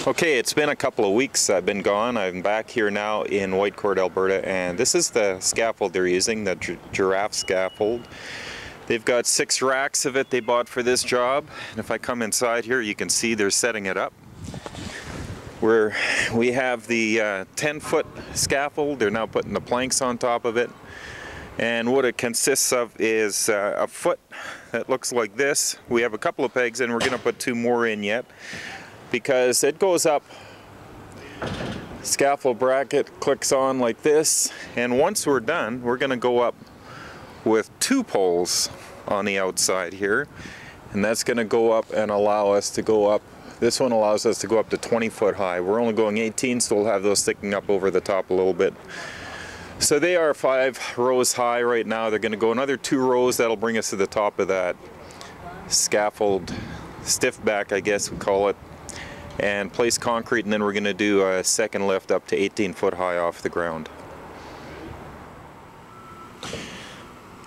Okay, it's been a couple of weeks I've been gone. I'm back here now in Whitecourt, Alberta, and this is the scaffold they're using, the giraffe scaffold. They've got 6 racks of it they bought for this job, and if I come inside here you can see they're setting it up. We have the 10-foot scaffold. They're now putting the planks on top of it, and what it consists of is a foot that looks like this. We have a couple of pegs and we're going to put 2 more in yet, because it goes up, scaffold bracket clicks on like this, and once we're done we're going to go up with 2 poles on the outside here, and that's going to go up and allow us to go up. This one allows us to go up to 20 foot high. We're only going 18, so we'll have those sticking up over the top a little bit. So they are 5 rows high right now. They're going to go another 2 rows. That'll bring us to the top of that scaffold, stiff back I guess we call it, and place concrete, and then we're going to do a second lift up to 18 foot high off the ground.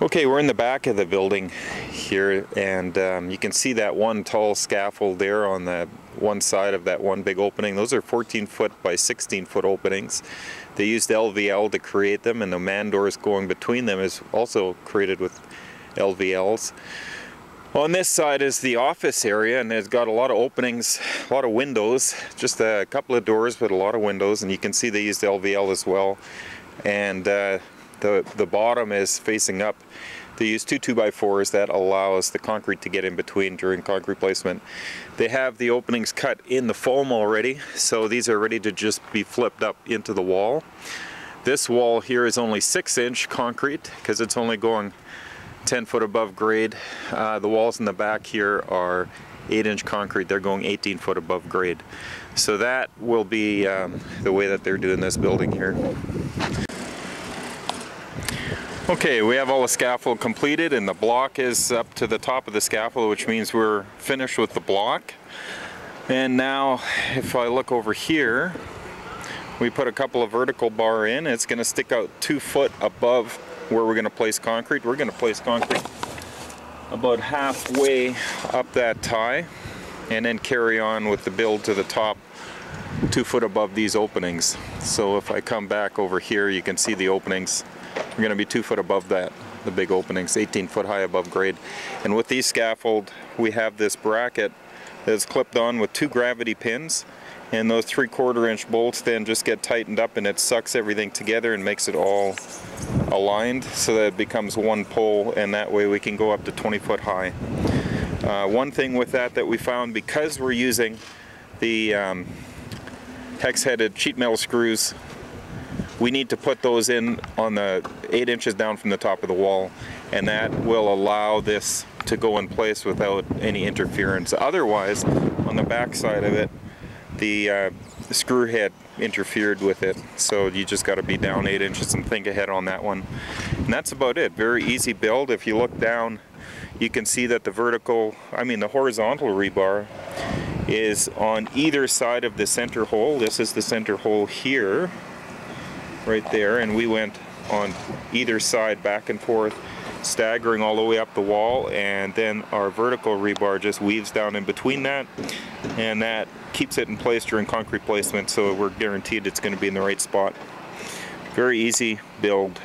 Okay, we're in the back of the building here, and you can see that one tall scaffold there on the one side of that one big opening. Those are 14 foot by 16 foot openings. They used LVL to create them, and the man doors going between them is also created with LVLs. On this side is the office area, and it's got a lot of openings, a lot of windows, just a couple of doors but a lot of windows, and you can see they used LVL as well. And the bottom is facing up. They use 2 2x4s that allows the concrete to get in between during concrete placement. They have the openings cut in the foam already, so these are ready to just be flipped up into the wall. This wall here is only 6-inch concrete because it's only going 10 foot above grade. The walls in the back here are 8-inch concrete. They're going 18 foot above grade. So that will be the way that they're doing this building here. Okay, we have all the scaffold completed, and the block is up to the top of the scaffold, which means we're finished with the block. And now if I look over here, we put a couple of vertical bar in. It's going to stick out 2 foot above where we're going to place concrete. We're going to place concrete about halfway up that tie and then carry on with the build to the top 2 foot above these openings. So if I come back over here, you can see the openings. We're going to be 2 foot above that, the big openings, 18 foot high above grade. And with these scaffold, we have this bracket that's clipped on with 2 gravity pins, and those 3/4 inch bolts then just get tightened up, and it sucks everything together and makes it all aligned so that it becomes one pole, and that way we can go up to 20 foot high. One thing with that we found, because we're using the hex-headed sheet metal screws, we need to put those in on the 8 inches down from the top of the wall, and that will allow this to go in place without any interference. Otherwise, on the back side of it, the screw head interfered with it, so you just got to be down 8 inches and think ahead on that one. And that's about it. Very easy build. If you look down, you can see that the horizontal rebar is on either side of the center hole. This is the center hole here, right there, and we went on either side back and forth, staggering all the way up the wall, and then our vertical rebar just weaves down in between that, and that keeps it in place during concrete placement, so we're guaranteed it's going to be in the right spot. Very easy build.